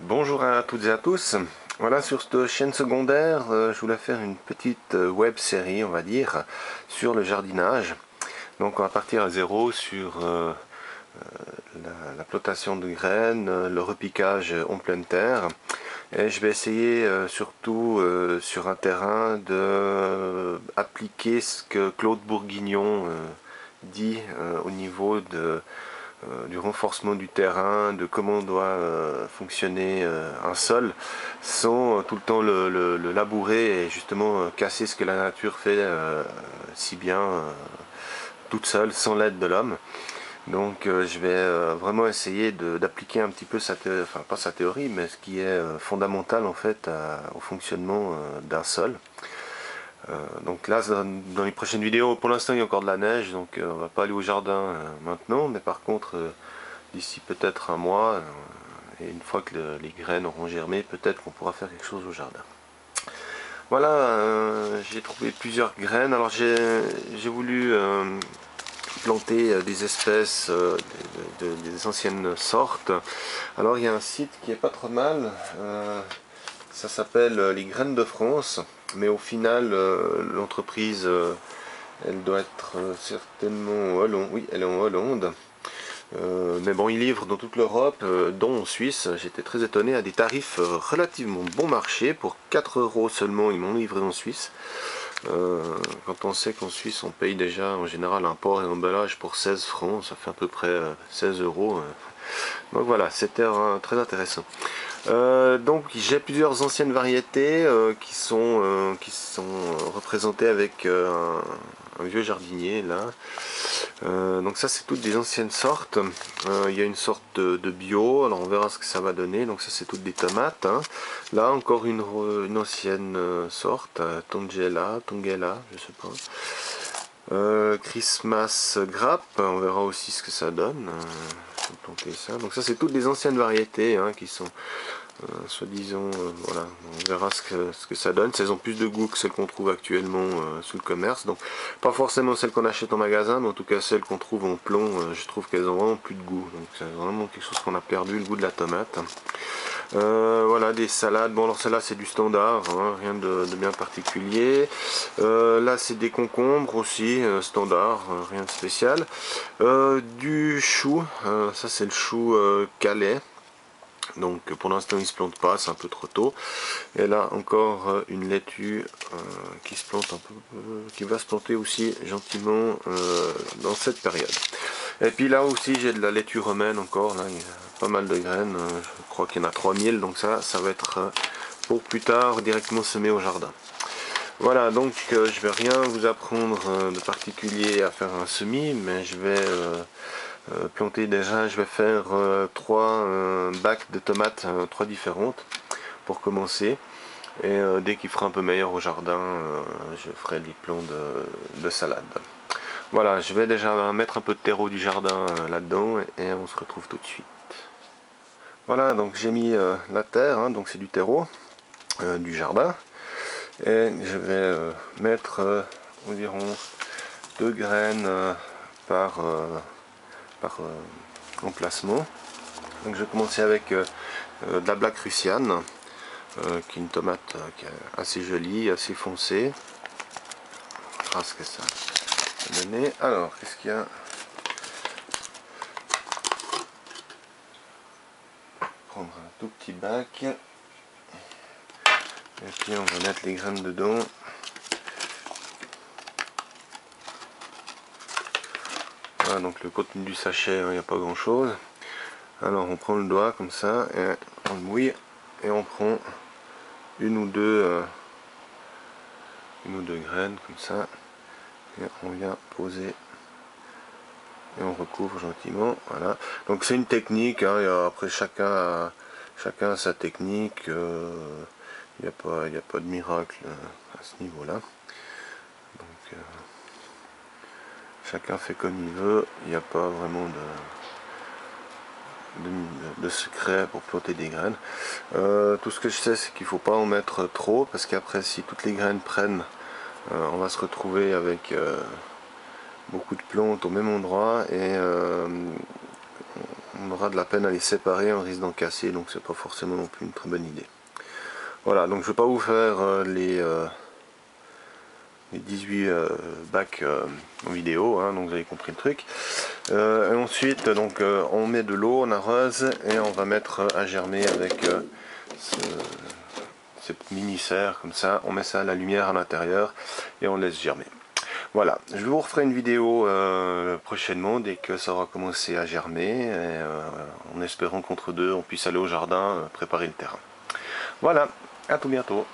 Bonjour à toutes et à tous. Voilà, sur cette chaîne secondaire, je voulais faire une petite web série, on va dire, sur le jardinage. Donc on va partir à zéro sur la plantation de graines, le repiquage en pleine terre. Et je vais essayer surtout sur un terrain de appliquer ce que Claude Bourguignon dit au niveau du renforcement du terrain, de comment doit fonctionner un sol, sans tout le temps le labourer et justement casser ce que la nature fait si bien toute seule, sans l'aide de l'homme. Donc je vais vraiment essayer d'appliquer un petit peu sa théorie, enfin pas sa théorie, mais ce qui est fondamental en fait au fonctionnement d'un sol. Donc là, dans les prochaines vidéos, pour l'instant il y a encore de la neige, donc on va pas aller au jardin maintenant, mais par contre d'ici peut-être un mois, et une fois que les graines auront germé, peut-être qu'on pourra faire quelque chose au jardin. Voilà, j'ai trouvé plusieurs graines. Alors j'ai voulu planter des espèces, des anciennes sortes. Alors il y a un site qui est pas trop mal, ça s'appelle Les Graines de France, mais au final l'entreprise elle doit être certainement en Hollande. Oui, elle est en Hollande. Mais bon, ils livrent dans toute l'Europe, dont en Suisse. J'étais très étonné à des tarifs relativement bon marché. Pour 4 euros seulement, ils m'ont livré en Suisse. Quand on sait qu'en Suisse, on paye déjà en général un port et emballage pour 16 francs, ça fait à peu près 16 euros. Donc voilà, c'était très intéressant. Donc j'ai plusieurs anciennes variétés qui sont représentées avec un vieux jardinier là. Donc ça c'est toutes des anciennes sortes. Il y a une sorte de bio, alors on verra ce que ça va donner. Donc ça c'est toutes des tomates, hein. Là encore une ancienne sorte, Tongela, je sais pas. Christmas grappe, on verra aussi ce que ça donne. Planter ça. Donc ça c'est toutes des anciennes variétés hein, qui sont soi-disant, voilà, on verra ce que ça donne. Elles ont plus de goût que celles qu'on trouve actuellement sous le commerce. Donc pas forcément celles qu'on achète en magasin, mais en tout cas celles qu'on trouve en plomb, je trouve qu'elles ont vraiment plus de goût. Donc c'est vraiment quelque chose qu'on a perdu, le goût de la tomate. Voilà, des salades. Bon alors celle-là c'est du standard, hein, rien de bien particulier. Là c'est des concombres aussi, standard, rien de spécial. Du chou, ça c'est le chou calais. Donc pour l'instant il se plante pas, c'est un peu trop tôt. Et là encore une laitue qui se plante un peu, qui va se planter aussi gentiment dans cette période. Et puis là aussi j'ai de la laitue romaine encore, là il y a pas mal de graines, je crois qu'il y en a 3000, donc ça va être pour plus tard directement semé au jardin. Voilà, donc je vais rien vous apprendre de particulier à faire un semis, mais je vais planter déjà, je vais faire 3 bacs de tomates, 3 différentes pour commencer. Et dès qu'il fera un peu meilleur au jardin, je ferai des plants de salade. Voilà, je vais déjà mettre un peu de terreau du jardin là-dedans et on se retrouve tout de suite. Voilà, donc j'ai mis la terre, hein, donc c'est du terreau du jardin. Et je vais mettre environ 2 graines par emplacement. Donc je vais commencer avec de la Black Russian, qui est une tomate qui est assez jolie, assez foncée. On verra ce que ça va donner. Alors, qu'est-ce qu'il y a? Prendre un tout petit bac. Et puis on va mettre les graines dedans. Voilà, donc le contenu du sachet, il n'y a pas grand chose. Alors on prend le doigt comme ça, et on le mouille, et on prend une ou deux graines comme ça, et on vient poser, et on recouvre gentiment. Voilà. Donc c'est une technique, hein, et après chacun a sa technique, il n'y a pas de miracle à ce niveau-là. Donc chacun fait comme il veut, il n'y a pas vraiment de secret pour planter des graines. Tout ce que je sais c'est qu'il ne faut pas en mettre trop, parce qu'après si toutes les graines prennent, on va se retrouver avec beaucoup de plantes au même endroit, et on aura de la peine à les séparer, on risque d'en casser, donc c'est pas forcément non plus une très bonne idée. Voilà, donc je vais pas vous faire les 18 bacs en vidéo, hein, donc vous avez compris le truc. Et ensuite, donc on met de l'eau, on arrose et on va mettre à germer avec cette mini serre comme ça. On met ça à la lumière à l'intérieur et on laisse germer. Voilà, je vous referai une vidéo prochainement dès que ça aura commencé à germer, et, en espérant qu'entre deux on puisse aller au jardin préparer le terrain. Voilà, à tout bientôt.